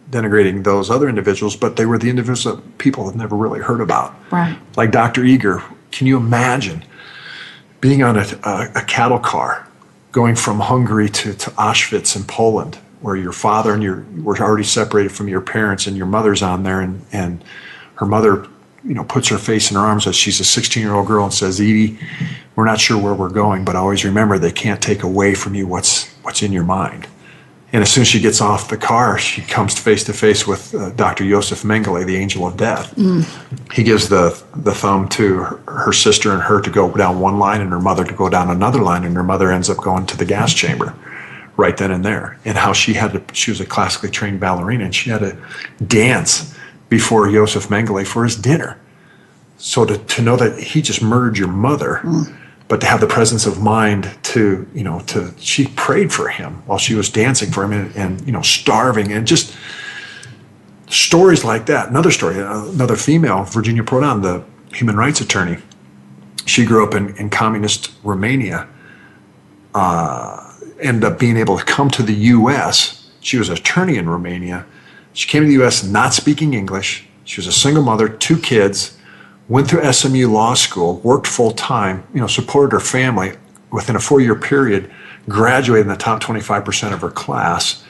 denigrating those other individuals, but they were the individuals that people have never really heard about. Right. Like Dr. Eger. Can you imagine being on a cattle car going from Hungary to Auschwitz in Poland, where your father and you were already separated from your parents, and your mother's on there, and her mother, puts her face in her arms as she's a 16-year-old girl and says, "Edie, we're not sure where we're going, but always remember they can't take away from you what's in your mind." And as soon as she gets off the car, she comes face to face with Dr. Josef Mengele, the angel of death. He gives the thumb to her sister and her to go down one line, and her mother to go down another line, and her mother ends up going to the gas chamber right then and there. And how she was a classically trained ballerina, and she had to dance before Josef Mengele for his dinner. So to know that he just murdered your mother, but to have the presence of mind she prayed for him while she was dancing for him and starving, and just stories like that. Another story, another female, Virginia Prodan, the human rights attorney. She grew up in communist Romania, ended up being able to come to the U.S. She was an attorney in Romania. She came to the U.S. not speaking English. She was a single mother, 2 kids, went through SMU Law School, worked full time, supported her family. Within a 4-year period, graduated in the top 25% of her class,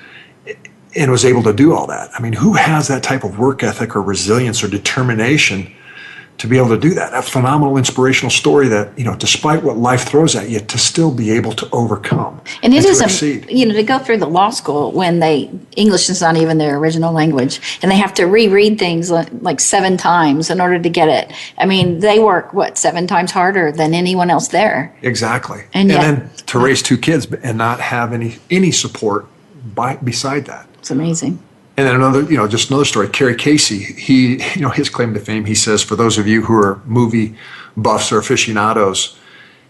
and was able to do all that. I mean, who has that type of work ethic or resilience or determination to be able to do that? A phenomenal inspirational story that, despite what life throws at you, to still be able to overcome And it to is, exceed. to go through the law school when English is not even their original language, and they have to reread things like 7 times in order to get it. I mean, they work, 7 times harder than anyone else there. Exactly. And yet- then to raise 2 kids and not have any support beside that. It's amazing. And then just another story, Carrie Casey, he, his claim to fame, he says, for those of you who are movie buffs or aficionados,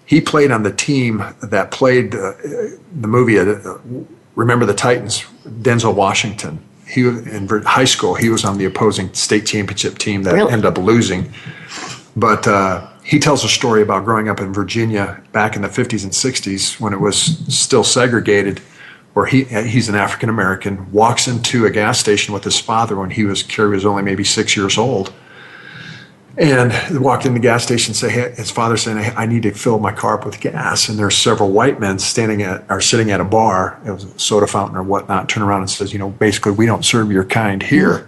he played on the team that played the movie, Remember the Titans, Denzel Washington he was in high school. He was on the opposing state championship team that Really? ended up losing. But he tells a story about growing up in Virginia back in the 50s and 60s when it was still segregated, where he's an African American, walks into a gas station with his father when Kerry was only maybe 6 years old. And walked in the gas station and his father saying, "I need to fill my car up with gas." And there's several white men sitting at a bar, it was a soda fountain or whatnot, turn around and says, basically, "We don't serve your kind here."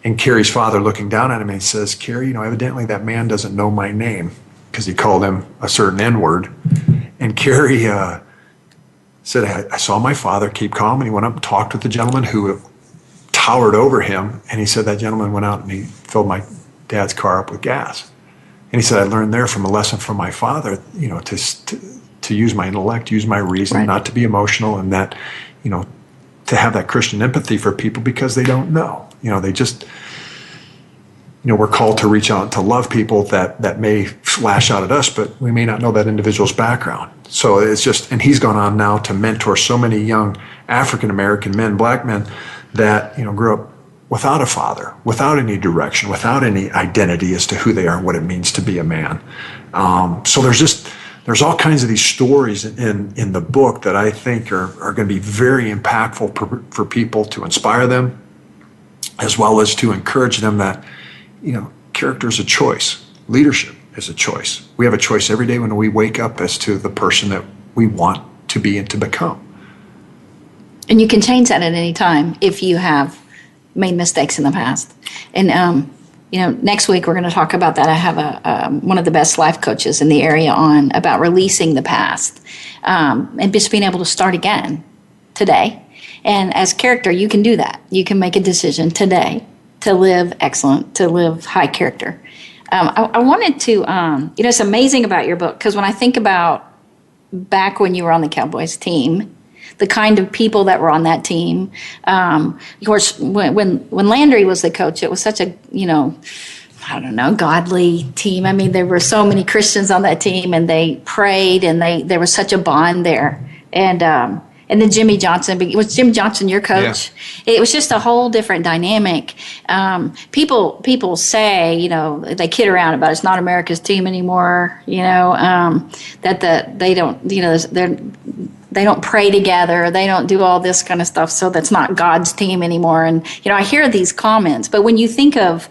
And Kerry's father looking down at him and he says, "Kerry, evidently that man doesn't know my name," because he called him a certain N-word. And Kerry said, I saw my father keep calm, and he went up and talked with the gentleman who towered over him. And he said that gentleman went out and he filled my dad's car up with gas. And he said, "I learned there from a lesson from my father, to use my intellect, use my reason, Right. not to be emotional, and that, to have that Christian empathy for people because they don't know. They just, we're called to reach out to love people that may lash out at us, but we may not know that individual's background." So it's just, and he's gone on now to mentor so many young African-American men, black men, that, grew up without a father, without any direction, without any identity as to who they are, what it means to be a man. So there's all kinds of these stories in the book that I think are going to be very impactful for people, to inspire them, as well as to encourage them that, character is a choice. Leadership is a choice. We have a choice every day when we wake up as to the person that we want to be and to become. And you can change that at any time if you have made mistakes in the past. And, next week we're going to talk about that. I have one of the best life coaches in the area on about releasing the past and just being able to start again today. And as character, you can do that. You can make a decision today to live excellent, to live high character. I wanted to, it's amazing about your book, because when I think about back when you were on the Cowboys team, the kind of people that were on that team. Of course, when Landry was the coach, it was such a, godly team. I mean, there were so many Christians on that team, and they prayed, and there was such a bond there. And then Jimmy Johnson, was Jim Johnson your coach? Yeah. It was just a whole different dynamic. People say, they kid around about it's not America's team anymore, that they don't, they don't pray together, they don't do all this kind of stuff, so that's not God's team anymore. And, I hear these comments, but when you think of,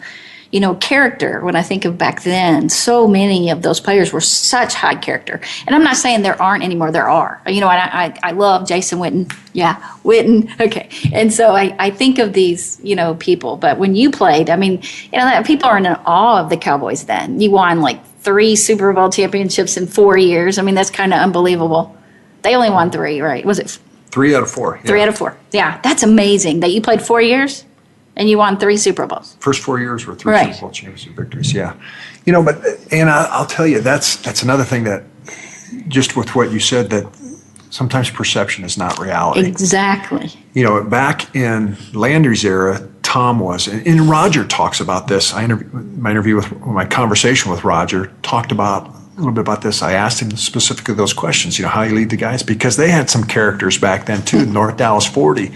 character, when I think of back then, so many of those players were such high character. And I'm not saying there aren't anymore, there are. I love Jason Witten. Yeah, Witten. Okay. And so I think of these, people. But when you played, people are in awe of the Cowboys then. You won like 3 Super Bowl championships in 4 years. That's kind of unbelievable. They only won 3, right? Was it 3 out of 4? Yeah. 3 out of 4. Yeah, that's amazing that you played 4 years and you won 3 Super Bowls. First 4 years were 3 Right. Super Bowl championship victories. Yeah, but Anna, I'll tell you, that's another thing that, just with what you said, that sometimes perception is not reality. Exactly. Back in Landry's era, Tom was, and Roger talks about this. My conversation with Roger talked about a little bit about this. I asked him specifically those questions, how you lead the guys, because they had some characters back then too, North Dallas 40,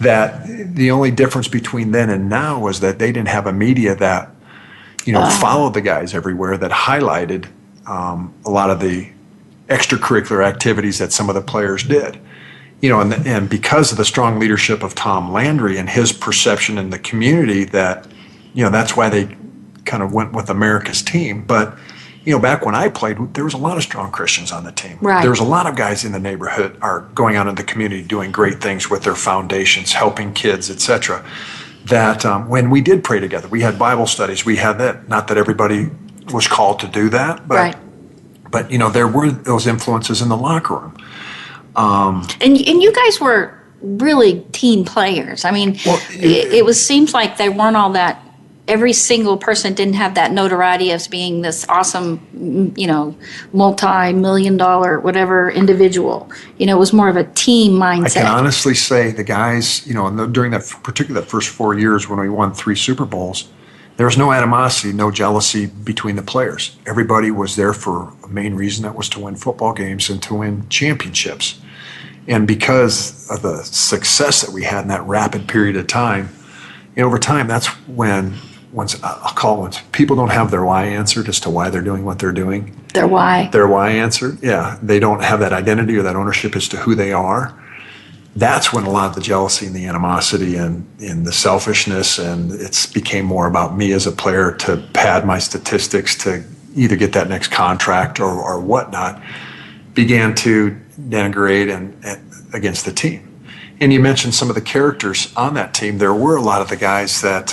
that the only difference between then and now was that they didn't have a media that, followed the guys everywhere, that highlighted a lot of the extracurricular activities that some of the players did. And because of the strong leadership of Tom Landry and his perception in the community, that, that's why they kind of went with America's team. But back when I played, there was a lot of strong Christians on the team. Right. There was a lot of guys in the neighborhood are going out in the community doing great things with their foundations, helping kids, etc. That when we did pray together, we had Bible studies, we had that. Not that everybody was called to do that, but Right. but there were those influences in the locker room. And you guys were really team players. It seems like they weren't all that. Every single person didn't have that notoriety of being this awesome, multi-million-dollar whatever individual. It was more of a team mindset. I can honestly say the guys, during that first 4 years when we won 3 Super Bowls, there was no animosity, no jealousy between the players. Everybody was there for a main reason, that was to win football games and to win championships. And because of the success that we had in that rapid period of time, over time, that's when people don't have their why answered as to why they're doing what they're doing. Their why. Their why answered, yeah. They don't have that identity or that ownership as to who they are. That's when a lot of the jealousy and the animosity and the selfishness, and it's became more about me as a player to pad my statistics to either get that next contract or whatnot, began to denigrate and against the team. And you mentioned some of the characters on that team. There were a lot of the guys that,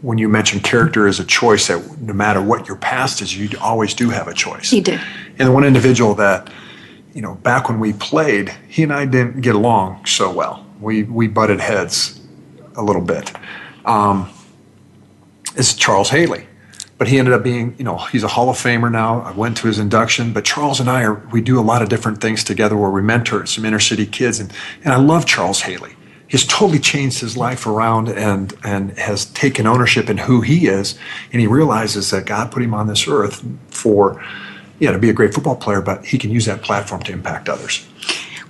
when you mention character as a choice, that no matter what your past is, you always do have a choice. You do. And the one individual that, back when we played, he and I didn't get along so well. We butted heads a little bit. Is Charles Haley. But he ended up being, he's a Hall of Famer now. I went to his induction. But Charles and I, we do a lot of different things together where we mentor some inner city kids. And I love Charles Haley. He's totally changed his life around and has taken ownership in who he is. And he realizes that God put him on this earth to be a great football player, but he can use that platform to impact others.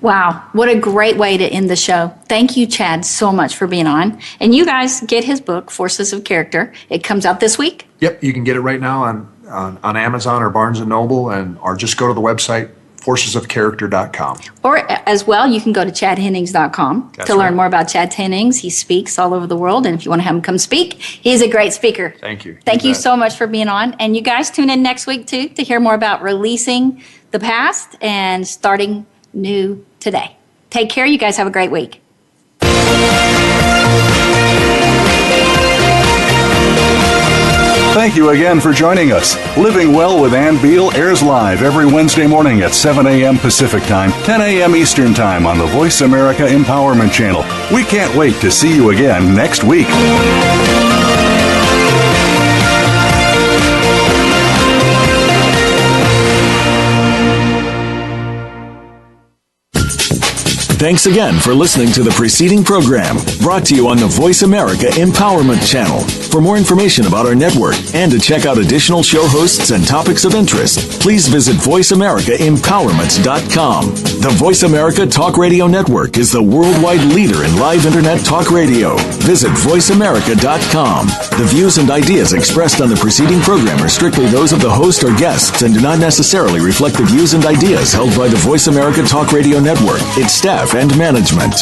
Wow, what a great way to end the show. Thank you, Chad, so much for being on. And you guys get his book, Forces of Character. It comes out this week. Yep, you can get it right now on Amazon or Barnes & Noble, or just go to the website, forcesofcharacter.com. Or as well, you can go to chadhennings.com to learn more about Chad Hennings. He speaks all over the world, and if you want to have him come speak, he's a great speaker. Thank you. Thank you so much for being on. And you guys tune in next week, too, to hear more about releasing the past and starting new today. Take care. You guys have a great week. Thank you again for joining us. Living Well with Ann Beal airs live every Wednesday morning at 7 a.m. Pacific Time, 10 a.m. Eastern Time on the Voice America Empowerment Channel. We can't wait to see you again next week. Thanks again for listening to the preceding program, brought to you on the Voice America Empowerment Channel. For more information about our network and to check out additional show hosts and topics of interest, please visit voiceamericaempowerment.com. The Voice America Talk Radio Network is the worldwide leader in live Internet talk radio. Visit voiceamerica.com. The views and ideas expressed on the preceding program are strictly those of the host or guests and do not necessarily reflect the views and ideas held by the Voice America Talk Radio Network, its staff, and management.